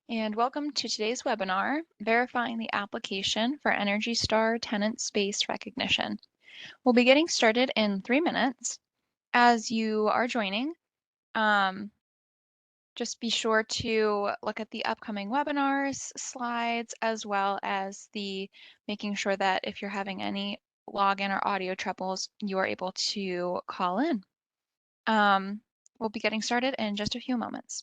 And welcome to today's webinar, Verifying the Application for Energy Star Tenant Space Recognition. We'll be getting started in 3 minutes. As you are joining, just be sure to look at the upcoming webinars, slides, as well as making sure that if you're having any login or audio troubles, you are able to call in. We'll be getting started in just a few moments.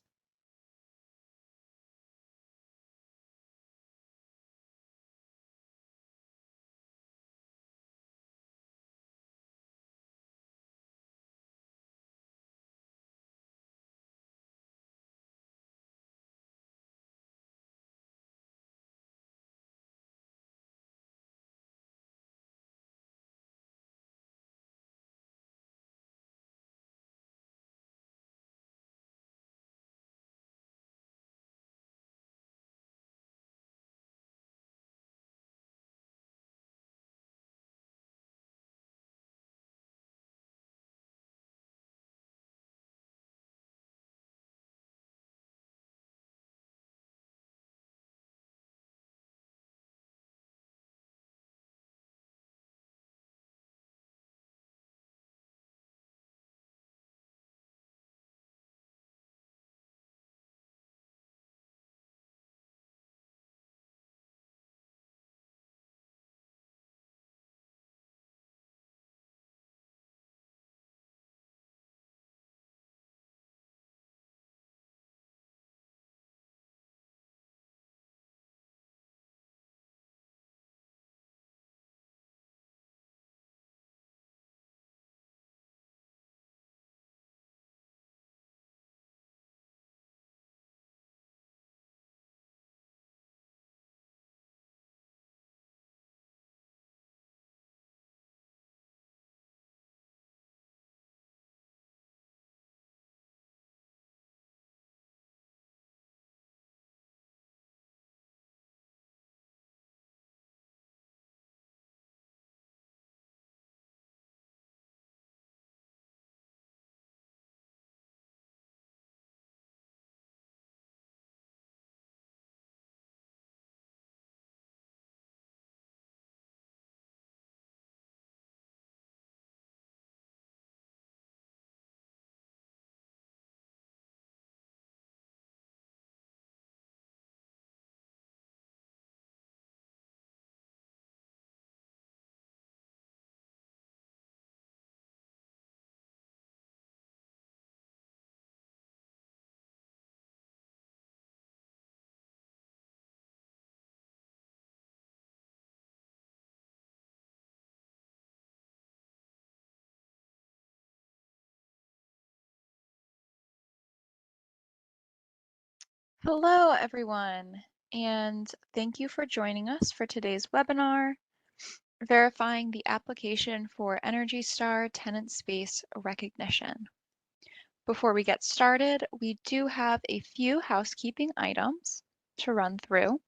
Hello, everyone, and thank you for joining us for today's webinar, Verifying the Application for Energy Star Tenant Space Recognition. Before we get started, we do have a few housekeeping items to run through.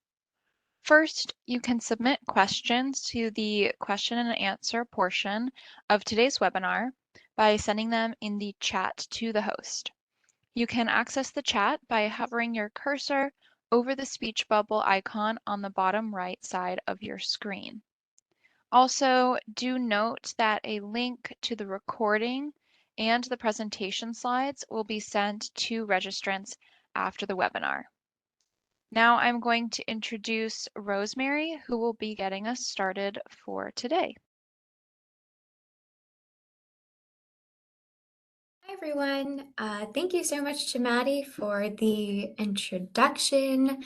First, you can submit questions to the question and answer portion of today's webinar by sending them in the chat to the host. You can access the chat by hovering your cursor over the speech bubble icon on the bottom right side of your screen. Also, do note that a link to the recording and the presentation slides will be sent to registrants after the webinar. Now I'm going to introduce Rosemary, who will be getting us started for today. Hi, everyone. Thank you so much to Maddie for the introduction.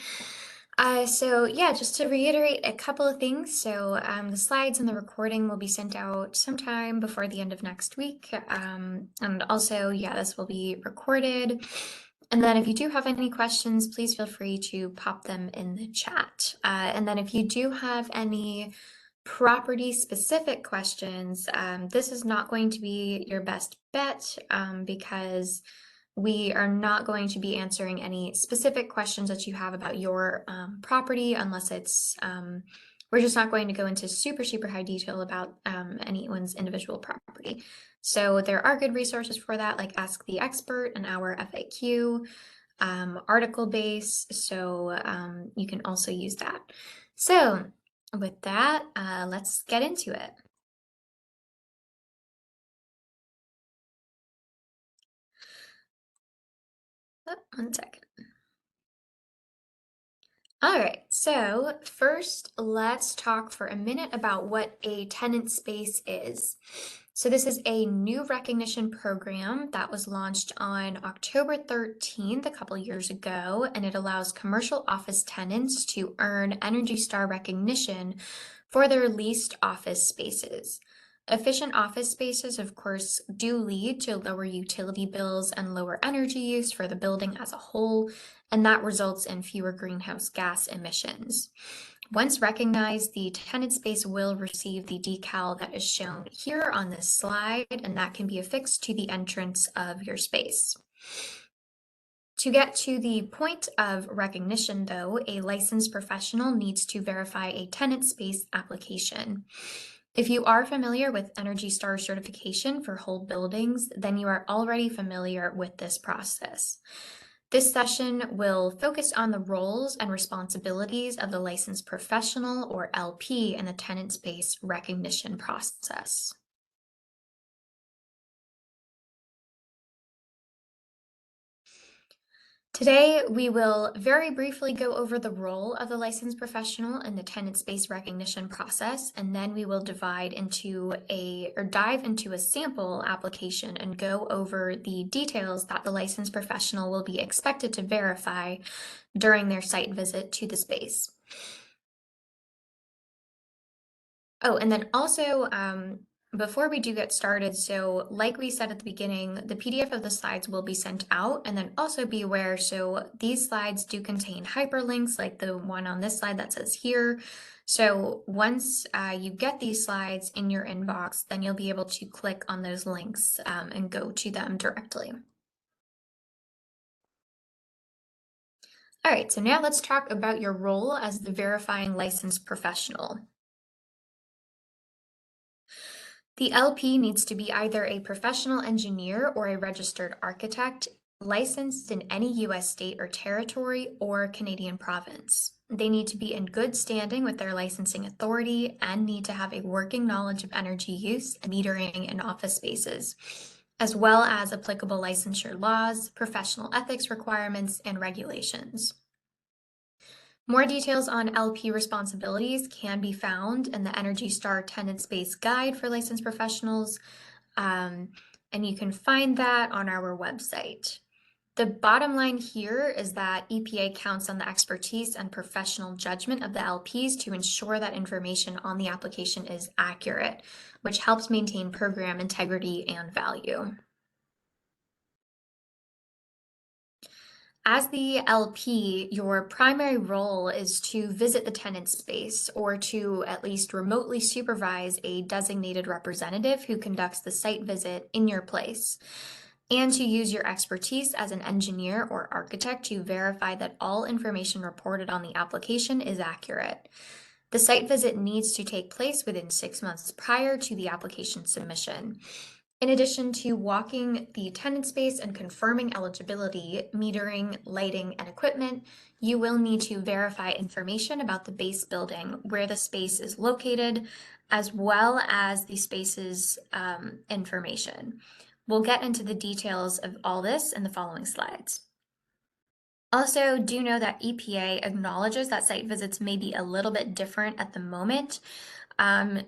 Just to reiterate a couple of things. The slides and the recording will be sent out sometime before the end of next week. This will be recorded. And then if you do have any questions, please feel free to pop them in the chat. And then if you do have any property specific questions, this is not going to be your best bet because we are not going to be answering any specific questions that you have about your property unless we're just not going to go into super high detail about anyone's individual property. So there are good resources for that, like Ask the Expert and our FAQ. article base, so you can also use that. So with that, let's get into it. Oh, 1 second. All right, so first let's talk for a minute about what a tenant space is. So this is a new recognition program that was launched on October 13th, a couple years ago, and it allows commercial office tenants to earn Energy Star recognition for their leased office spaces. Efficient office spaces, of course, do lead to lower utility bills and lower energy use for the building as a whole, and that results in fewer greenhouse gas emissions. Once recognized, the tenant space will receive the decal that is shown here on this slide, and that can be affixed to the entrance of your space. To get to the point of recognition, though, a licensed professional needs to verify a tenant space application. If you are familiar with Energy Star certification for whole buildings, then you are already familiar with this process. This session will focus on the roles and responsibilities of the licensed professional, or LP, in the tenant space recognition process. Today, we will very briefly go over the role of the licensed professional in the tenant space recognition process, and then we will dive into a sample application and go over the details that the licensed professional will be expected to verify during their site visit to the space. Oh, and then also, before we do get started, so like we said at the beginning, the PDF of the slides will be sent out, and then also be aware, so these slides do contain hyperlinks like the one on this slide that says here. So once you get these slides in your inbox, then you'll be able to click on those links and go to them directly. All right, so now let's talk about your role as the verifying licensed professional. The LP needs to be either a professional engineer or a registered architect, licensed in any US state or territory or Canadian province. They need to be in good standing with their licensing authority and need to have a working knowledge of energy use and metering in office spaces, as well as applicable licensure laws, professional ethics requirements, and regulations. More details on LP responsibilities can be found in the Energy Star Tenant Space Guide for licensed professionals, and you can find that on our website. The bottom line here is that EPA counts on the expertise and professional judgment of the LPs to ensure that information on the application is accurate, which helps maintain program integrity and value. As the LP, your primary role is to visit the tenant space or to at least remotely supervise a designated representative who conducts the site visit in your place, and to use your expertise as an engineer or architect to verify that all information reported on the application is accurate. The site visit needs to take place within 6 months prior to the application submission. In addition to walking the tenant space and confirming eligibility, metering, lighting, and equipment, you will need to verify information about the base building, where the space is located, as well as the space's information. We'll get into the details of all this in the following slides. Also, do know that EPA acknowledges that site visits may be a little bit different at the moment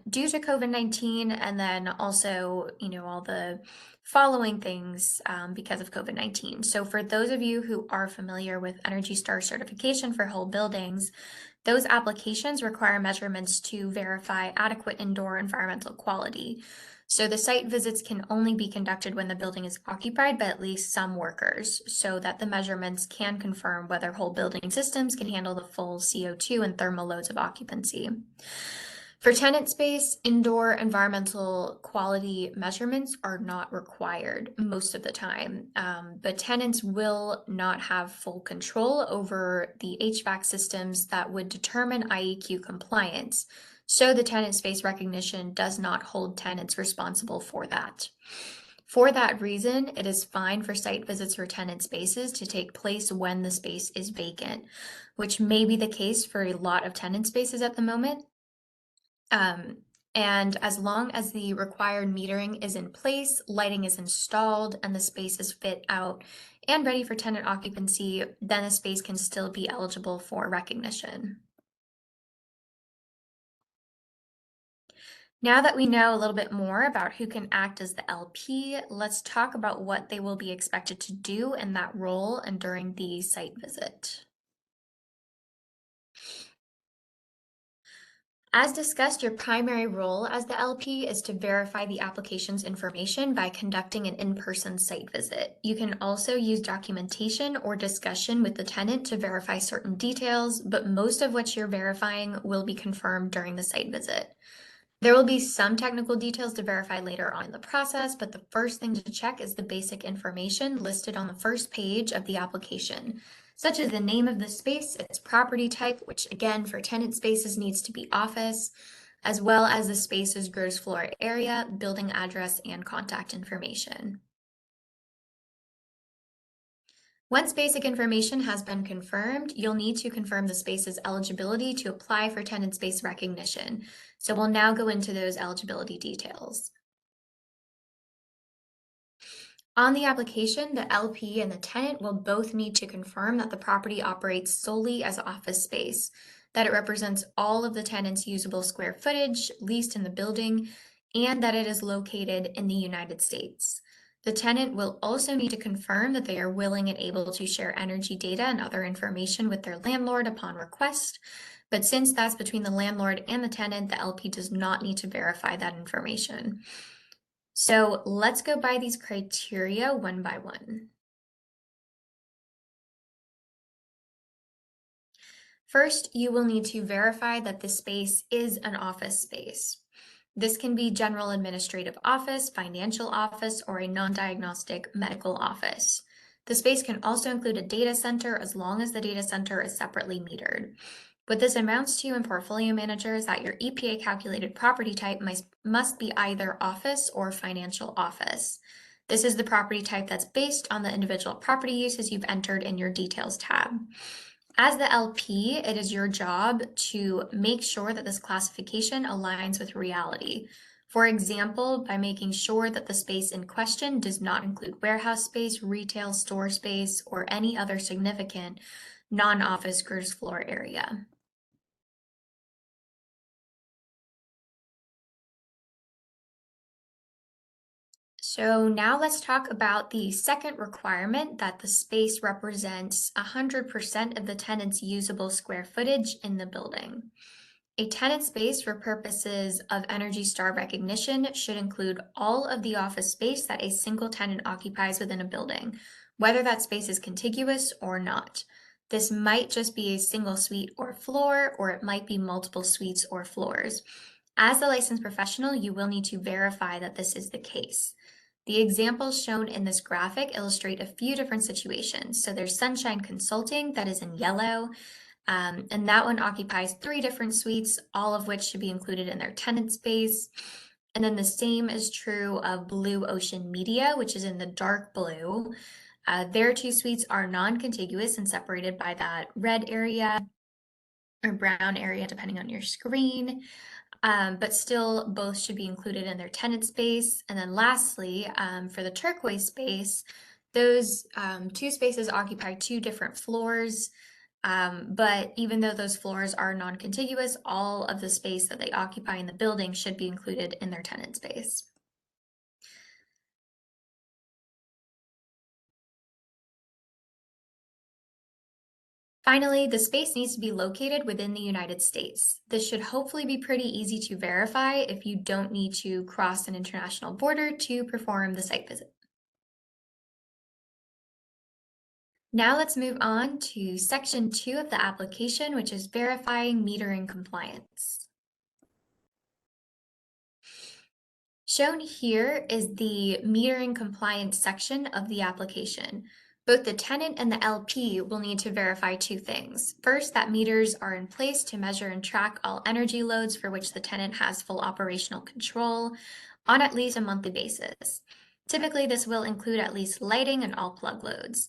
due to COVID-19, and then also, all the following things because of COVID-19. So for those of you who are familiar with Energy Star certification for whole buildings, those applications require measurements to verify adequate indoor environmental quality. So the site visits can only be conducted when the building is occupied by at least some workers, so that the measurements can confirm whether whole building systems can handle the full CO2 and thermal loads of occupancy. For tenant space, indoor environmental quality measurements are not required most of the time, but tenants will not have full control over the HVAC systems that would determine IEQ compliance. So the tenant space recognition does not hold tenants responsible for that. For that reason, it is fine for site visits for tenant spaces to take place when the space is vacant, which may be the case for a lot of tenant spaces at the moment. Um, and as long as the required metering is in place, lighting is installed, and the space is fit out and ready for tenant occupancy, then the space can still be eligible for recognition. Now that we know a little bit more about who can act as the LP, let's talk about what they will be expected to do in that role and during the site visit. As discussed, your primary role as the LP is to verify the application's information by conducting an in-person site visit. You can also use documentation or discussion with the tenant to verify certain details, but most of what you're verifying will be confirmed during the site visit. There will be some technical details to verify later on in the process, but the first thing to check is the basic information listed on the first page of the application, such as the name of the space, its property type, which again for tenant spaces needs to be office, as well as the space's gross floor area, building address, and contact information. Once basic information has been confirmed, you'll need to confirm the space's eligibility to apply for tenant space recognition. So we'll now go into those eligibility details. On the application, the LP and the tenant will both need to confirm that the property operates solely as office space, that it represents all of the tenant's usable square footage leased in the building, and that it is located in the United States. The tenant will also need to confirm that they are willing and able to share energy data and other information with their landlord upon request. But since that's between the landlord and the tenant, the LP does not need to verify that information. So let's go by these criteria one by one. First, you will need to verify that the space is an office space. This can be general administrative office, financial office, or a non-diagnostic medical office. The space can also include a data center as long as the data center is separately metered. What this amounts to in Portfolio Manager is that your EPA calculated property type must be either office or financial office. This is the property type that's based on the individual property uses you've entered in your details tab. As the LP, it is your job to make sure that this classification aligns with reality. For example, by making sure that the space in question does not include warehouse space, retail store space, or any other significant non-office gross floor area. So now let's talk about the second requirement, that the space represents 100% of the tenant's usable square footage in the building. A tenant space for purposes of Energy Star recognition should include all of the office space that a single tenant occupies within a building, whether that space is contiguous or not. This might just be a single suite or floor, or it might be multiple suites or floors. As the licensed professional, you will need to verify that this is the case. The examples shown in this graphic illustrate a few different situations. So there's Sunshine Consulting that is in yellow, and that one occupies 3 different suites, all of which should be included in their tenant space. And then the same is true of Blue Ocean Media, which is in the dark blue. Their 2 suites are non-contiguous and separated by that red area or brown area, depending on your screen. But still both should be included in their tenant space. And then lastly, for the turquoise space, those 2 spaces occupy 2 different floors. But even though those floors are non-contiguous, all of the space that they occupy in the building should be included in their tenant space. Finally, the space needs to be located within the United States. This should hopefully be pretty easy to verify if you don't need to cross an international border to perform the site visit. Now let's move on to section 2 of the application, which is verifying metering compliance. Shown here is the metering compliance section of the application. Both the tenant and the LP will need to verify 2 things. First, that meters are in place to measure and track all energy loads for which the tenant has full operational control on at least a monthly basis. Typically, this will include at least lighting and all plug loads.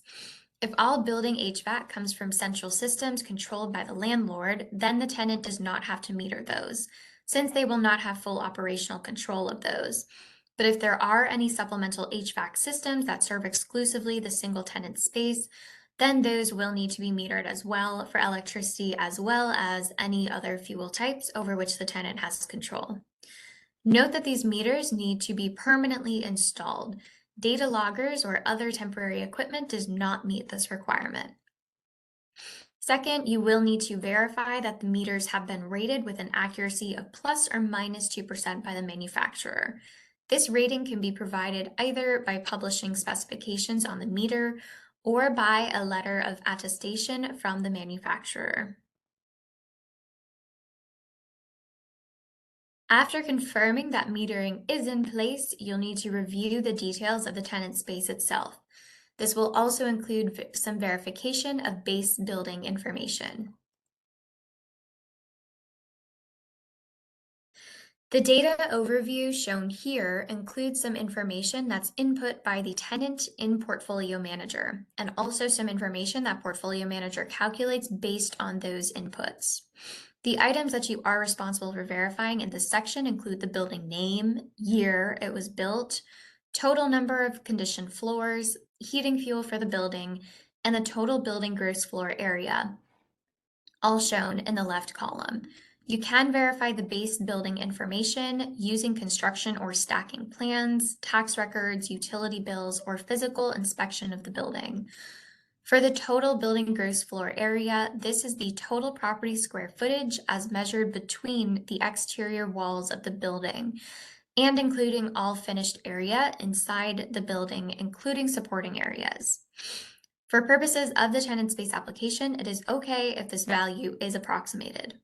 If all building HVAC comes from central systems controlled by the landlord, then the tenant does not have to meter those, since they will not have full operational control of those. But if there are any supplemental HVAC systems that serve exclusively the single tenant space, then those will need to be metered as well for electricity as well as any other fuel types over which the tenant has control. Note that these meters need to be permanently installed. Data loggers or other temporary equipment does not meet this requirement. Second, you will need to verify that the meters have been rated with an accuracy of plus or minus 2% by the manufacturer. This rating can be provided either by publishing specifications on the meter or by a letter of attestation from the manufacturer. After confirming that metering is in place, you'll need to review the details of the tenant space itself. This will also include some verification of base building information. The data overview shown here includes some information that's input by the tenant in Portfolio Manager, and also some information that Portfolio Manager calculates based on those inputs. The items that you are responsible for verifying in this section include the building name, year it was built, total number of conditioned floors, heating fuel for the building, and the total building gross floor area, all shown in the left column. You can verify the base building information using construction or stacking plans, tax records, utility bills, or physical inspection of the building. For the total building gross floor area, this is the total property square footage as measured between the exterior walls of the building and including all finished area inside the building, including supporting areas. For purposes of the tenant space application, it is okay if this value is approximated.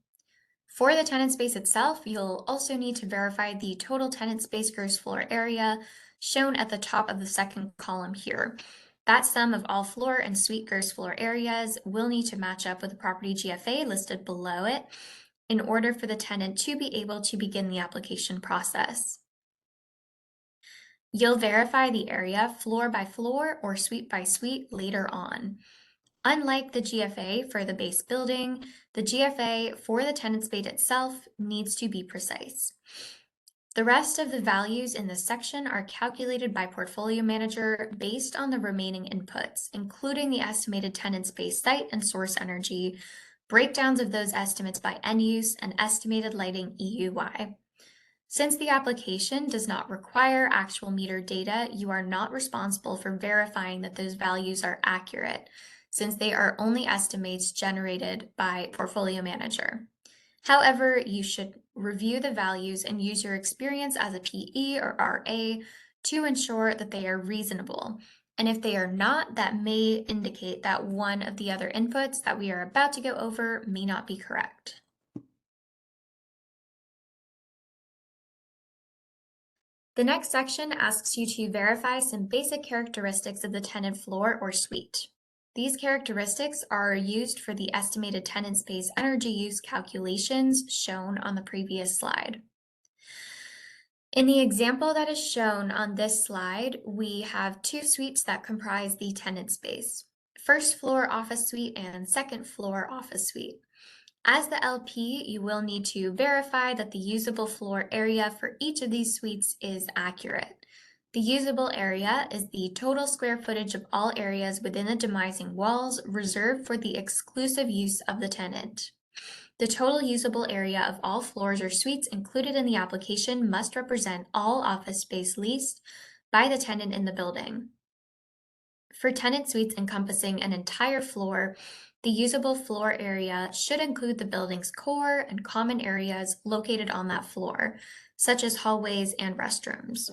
For the tenant space itself, you'll also need to verify the total tenant space gross floor area shown at the top of the second column here. That sum of all floor and suite gross floor areas will need to match up with the property GFA listed below it in order for the tenant to be able to begin the application process. You'll verify the area floor by floor or suite by suite later on. Unlike the GFA for the base building, the GFA for the tenant space itself needs to be precise. The rest of the values in this section are calculated by Portfolio Manager based on the remaining inputs, including the estimated tenant space site and source energy, breakdowns of those estimates by end use, and estimated lighting EUI. Since the application does not require actual meter data, you are not responsible for verifying that those values are accurate, since they are only estimates generated by Portfolio Manager. However, you should review the values and use your experience as a PE or RA to ensure that they are reasonable. And if they are not, that may indicate that one of the other inputs that we are about to go over may not be correct. The next section asks you to verify some basic characteristics of the tenant floor or suite. These characteristics are used for the estimated tenant space energy use calculations shown on the previous slide. In the example that is shown on this slide, we have two suites that comprise the tenant space: first floor office suite and second floor office suite. As the LP, you will need to verify that the usable floor area for each of these suites is accurate. The usable area is the total square footage of all areas within the demising walls reserved for the exclusive use of the tenant. The total usable area of all floors or suites included in the application must represent all office space leased by the tenant in the building. For tenant suites encompassing an entire floor, the usable floor area should include the building's core and common areas located on that floor, such as hallways and restrooms.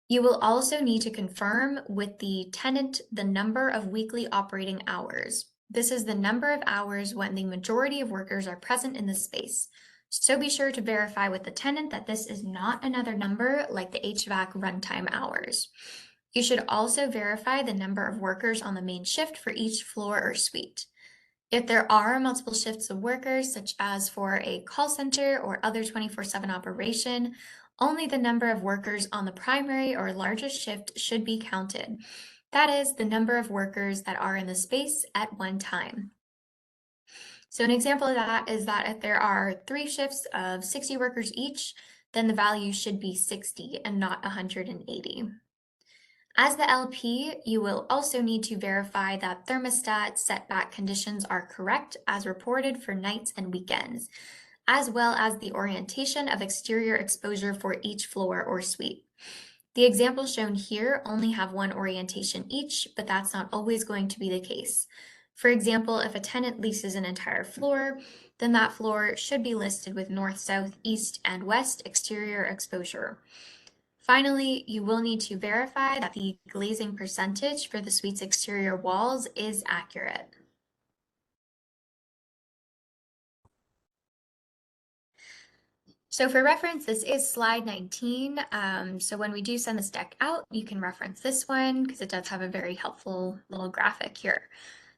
You will also need to confirm with the tenant the number of weekly operating hours. This is the number of hours when the majority of workers are present in the space. So be sure to verify with the tenant that this is not another number like the HVAC runtime hours. You should also verify the number of workers on the main shift for each floor or suite. If there are multiple shifts of workers, such as for a call center or other 24/7 operation, only the number of workers on the primary or largest shift should be counted. That is, the number of workers that are in the space at one time. So an example of that is that if there are 3 shifts of 60 workers each, then the value should be 60 and not 180. As the LP, you will also need to verify that thermostat setback conditions are correct as reported for nights and weekends, as well as the orientation of exterior exposure for each floor or suite. The examples shown here only have one orientation each, but that's not always going to be the case. For example, if a tenant leases an entire floor, then that floor should be listed with north, south, east, and west exterior exposure. Finally, you will need to verify that the glazing percentage for the suite's exterior walls is accurate. So for reference, this is slide 19. So when we do send this deck out, you can reference this one because it does have a very helpful little graphic here.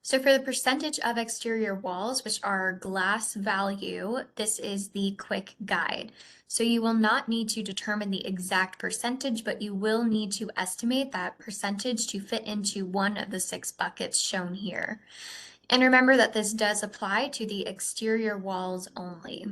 So for the percentage of exterior walls, which are glass value, this is the quick guide. So you will not need to determine the exact percentage, but you will need to estimate that percentage to fit into one of the 6 buckets shown here. And remember that this does apply to the exterior walls only.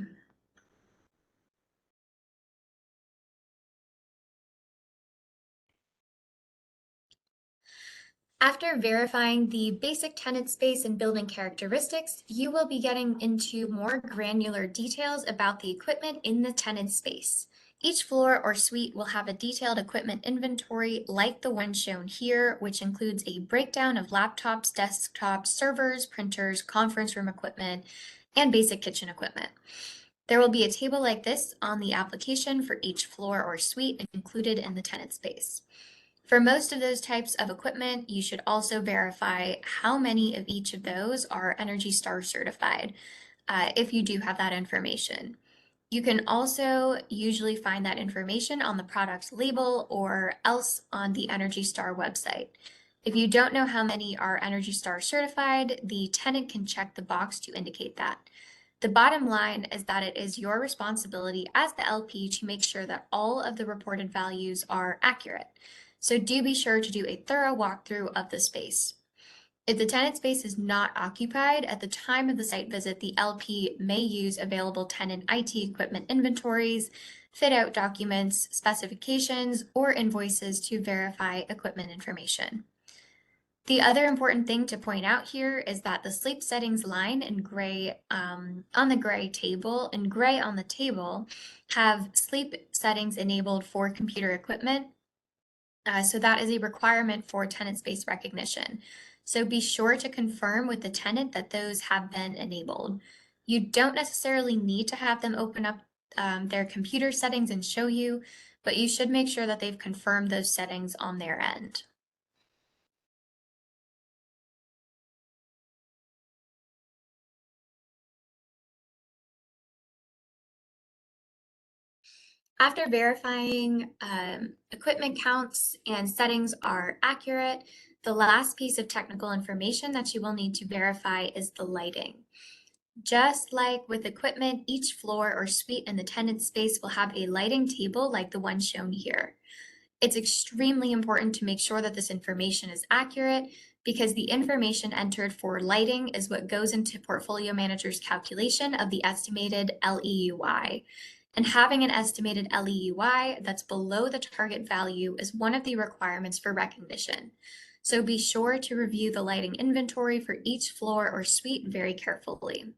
After verifying the basic tenant space and building characteristics, you will be getting into more granular details about the equipment in the tenant space. Each floor or suite will have a detailed equipment inventory like the one shown here, which includes a breakdown of laptops, desktops, servers, printers, conference room equipment, and basic kitchen equipment. There will be a table like this on the application for each floor or suite included in the tenant space. For most of those types of equipment, you should also verify how many of each of those are ENERGY STAR certified, if you do have that information. You can also usually find that information on the product label or else on the ENERGY STAR website. If you don't know how many are ENERGY STAR certified, the tenant can check the box to indicate that. The bottom line is that it is your responsibility as the LP to make sure that all of the reported values are accurate. So do be sure to do a thorough walkthrough of the space. If the tenant space is not occupied at the time of the site visit, the LP may use available tenant IT equipment inventories, fit out documents, specifications, or invoices to verify equipment information. The other important thing to point out here is that the sleep settings line in gray on the gray table and gray on the table have sleep settings enabled for computer equipment. So that is a requirement for tenant space recognition. So be sure to confirm with the tenant that those have been enabled. You don't necessarily need to have them open up their computer settings and show you, but you should make sure that they've confirmed those settings on their end. After verifying equipment counts and settings are accurate, the last piece of technical information that you will need to verify is the lighting. Just like with equipment, each floor or suite in the tenant space will have a lighting table like the one shown here. It's extremely important to make sure that this information is accurate because the information entered for lighting is what goes into portfolio manager's calculation of the estimated LEUI. And having an estimated LEUI that's below the target value is one of the requirements for recognition. So be sure to review the lighting inventory for each floor or suite very carefully.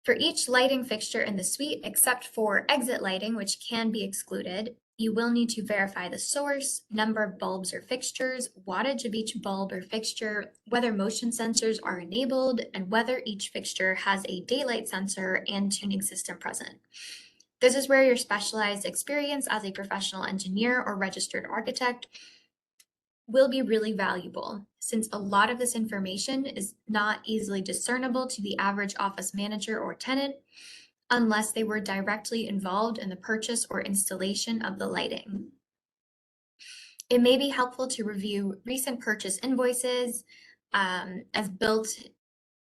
For each lighting fixture in the suite, except for exit lighting, which can be excluded, you will need to verify the source, number of bulbs or fixtures, wattage of each bulb or fixture, whether motion sensors are enabled, and whether each fixture has a daylight sensor and tuning system present. This is where your specialized experience as a professional engineer or registered architect will be really valuable since a lot of this information is not easily discernible to the average office manager or tenant unless they were directly involved in the purchase or installation of the lighting. It may be helpful to review recent purchase invoices, as built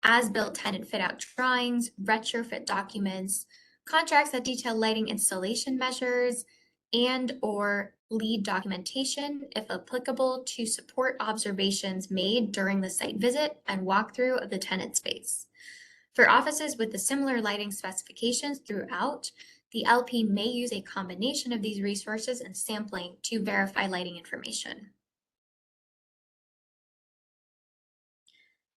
tenant fit out drawings, retrofit documents, contracts that detail lighting installation measures, and or lead documentation, if applicable, to support observations made during the site visit and walkthrough of the tenant space. For offices with the similar lighting specifications throughout, the LP may use a combination of these resources and sampling to verify lighting information.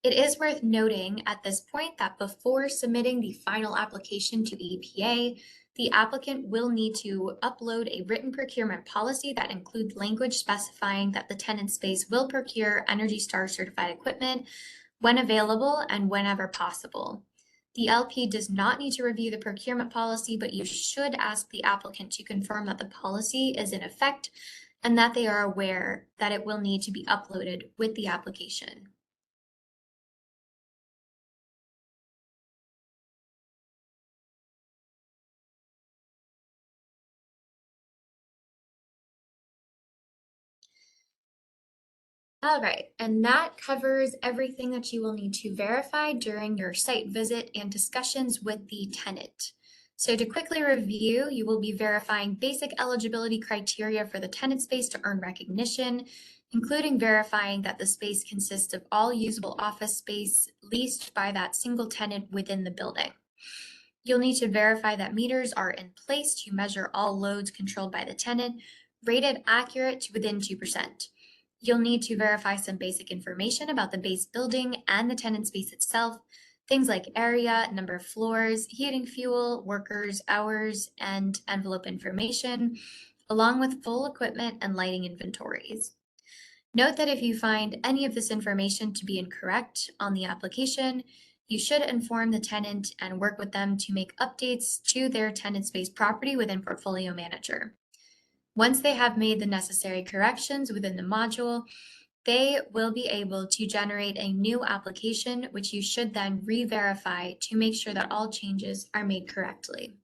It is worth noting at this point that before submitting the final application to EPA, the applicant will need to upload a written procurement policy that includes language specifying that the tenant space will procure Energy Star certified equipment when available and whenever possible. The LP does not need to review the procurement policy, but you should ask the applicant to confirm that the policy is in effect and that they are aware that it will need to be uploaded with the application. All right, and that covers everything that you will need to verify during your site visit and discussions with the tenant. So to quickly review, you will be verifying basic eligibility criteria for the tenant space to earn recognition, including verifying that the space consists of all usable office space leased by that single tenant within the building. You'll need to verify that meters are in place to measure all loads controlled by the tenant, rated accurate to within 2%. You'll need to verify some basic information about the base building and the tenant space itself, things like area, number of floors, heating fuel, workers, hours, and envelope information, along with full equipment and lighting inventories. Note that if you find any of this information to be incorrect on the application, you should inform the tenant and work with them to make updates to their tenant space property within Portfolio Manager. Once they have made the necessary corrections within the module, they will be able to generate a new application, which you should then re-verify to make sure that all changes are made correctly.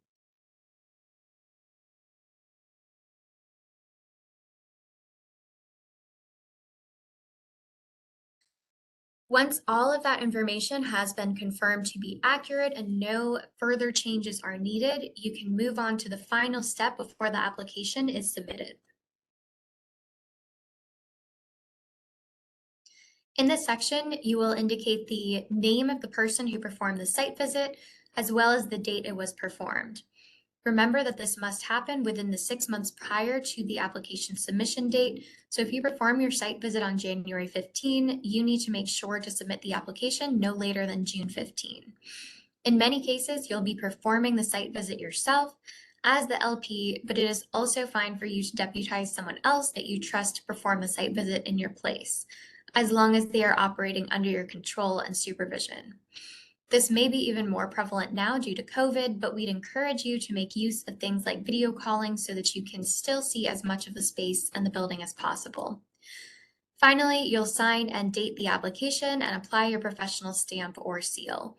Once all of that information has been confirmed to be accurate and no further changes are needed, you can move on to the final step before the application is submitted. In this section, you will indicate the name of the person who performed the site visit, as well as the date it was performed. Remember that this must happen within the 6 months prior to the application submission date. So if you perform your site visit on January 15, you need to make sure to submit the application no later than June 15. In many cases, you'll be performing the site visit yourself as the LP, but it is also fine for you to deputize someone else that you trust to perform the site visit in your place, as long as they are operating under your control and supervision. This may be even more prevalent now due to COVID, but we'd encourage you to make use of things like video calling so that you can still see as much of the space and the building as possible. Finally, you'll sign and date the application and apply your professional stamp or seal.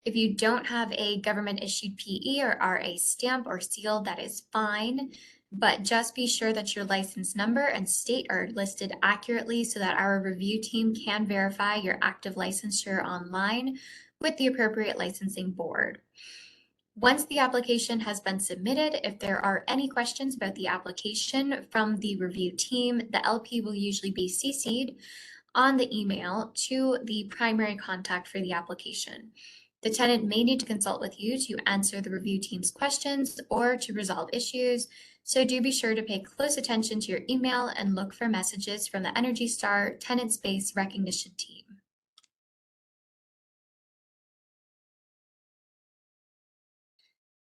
If you don't have a government issued PE or RA stamp or seal, that is fine, but just be sure that your license number and state are listed accurately so that our review team can verify your active licensure online with the appropriate licensing board. Once the application has been submitted, if there are any questions about the application from the review team, the LP will usually be CC'd on the email to the primary contact for the application. The tenant may need to consult with you to answer the review team's questions or to resolve issues, so do be sure to pay close attention to your email and look for messages from the Energy Star Tenant Space Recognition team.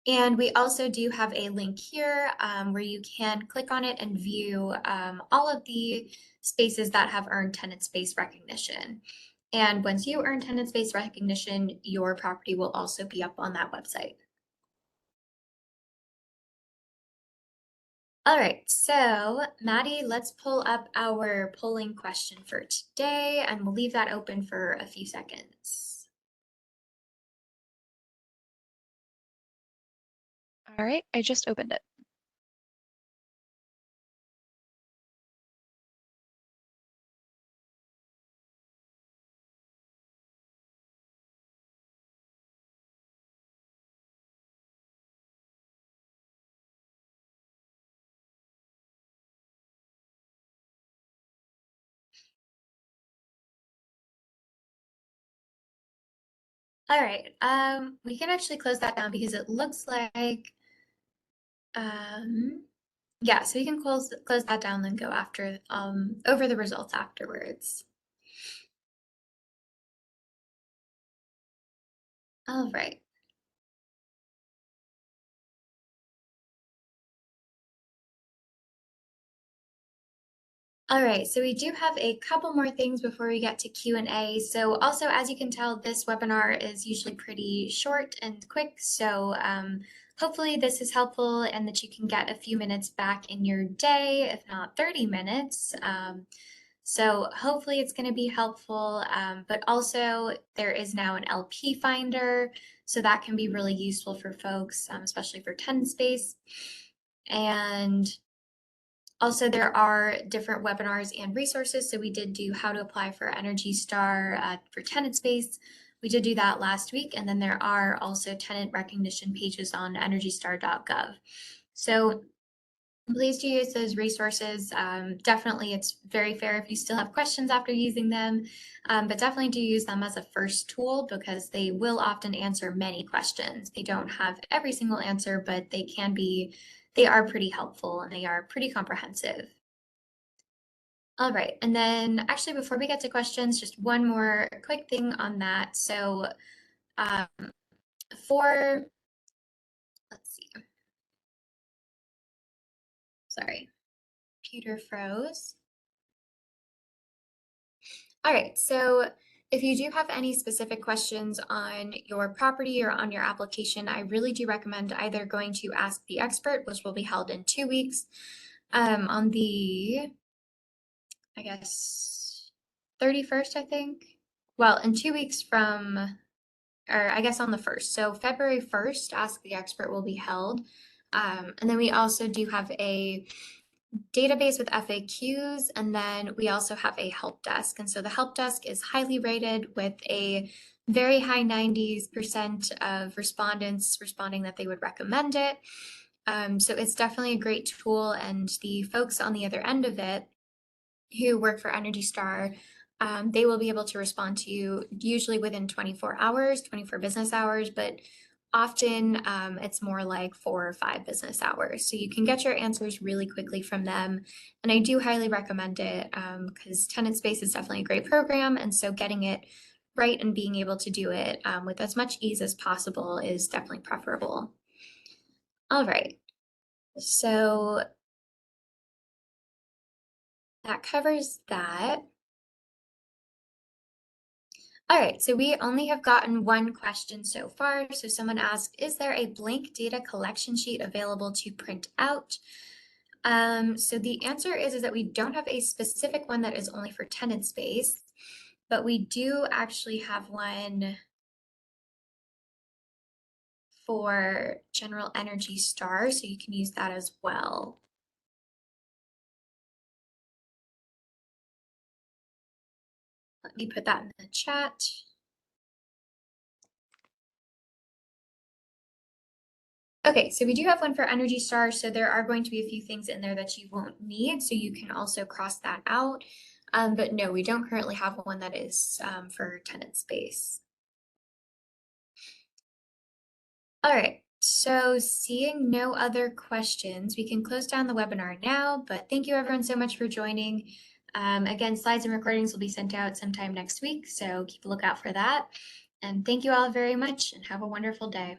And we also do have a link here where you can click on it and view all of the spaces that have earned tenant space recognition. And once you earn tenant space recognition, your property will also be up on that website. All right, so Maddie, let's pull up our polling question for today, and we'll leave that open for a few seconds. All right, I just opened it. All right. We can actually close that down because it looks like, um, yeah, so we can close that down, then go after over the results afterwards. All right. All right, so we do have a couple more things before we get to Q&A. So also, as you can tell, this webinar is usually pretty short and quick. So hopefully this is helpful and that you can get a few minutes back in your day, if not 30 minutes. So hopefully it's going to be helpful, but also there is now an LP finder, so that can be really useful for folks, especially for tenant space. And also, there are different webinars and resources. So we did do how to apply for Energy Star for tenant space. We did do that last week. And then there are also tenant recognition pages on energystar.gov. So please do use those resources. Definitely, it's very fair if you still have questions after using them, but definitely do use them as a first tool because they will often answer many questions. They don't have every single answer, but they are pretty helpful and they are pretty comprehensive. All right, and then actually before we get to questions, just one more quick thing on that. So um, let's see, sorry, computer froze. All right, so if you do have any specific questions on your property or on your application, I really do recommend either going to Ask the Expert, which will be held in 2 weeks, on the, I guess, 31st, I think. Well, in 2 weeks from, or I guess on the 1st. So February 1st, Ask the Expert will be held. And then we also do have a database with FAQs, and then we also have a help desk. And so the help desk is highly rated with a very high 90% of respondents responding that they would recommend it. So it's definitely a great tool, and the folks on the other end of it who work for Energy Star, they will be able to respond to you usually within 24 hours, 24 business hours, but often it's more like 4 or 5 business hours. So you can get your answers really quickly from them. And I do highly recommend it because Tenant Space is definitely a great program. And so getting it right and being able to do it with as much ease as possible is definitely preferable. All right. So that covers that. All right, so we only have gotten one question so far. So someone asked, is there a blank data collection sheet available to print out? So the answer is that we don't have a specific one that is only for tenant space, but we do actually have one for General Energy Star, so you can use that as well. Let me put that in the chat. Okay, so we do have one for Energy Star, so there are going to be a few things in there that you won't need, so you can also cross that out. But no, we don't currently have one that is for tenant space. All right, so seeing no other questions, we can close down the webinar now, but thank you everyone so much for joining. Again, slides and recordings will be sent out sometime next week, so keep a lookout for that. And thank you all very much and have a wonderful day.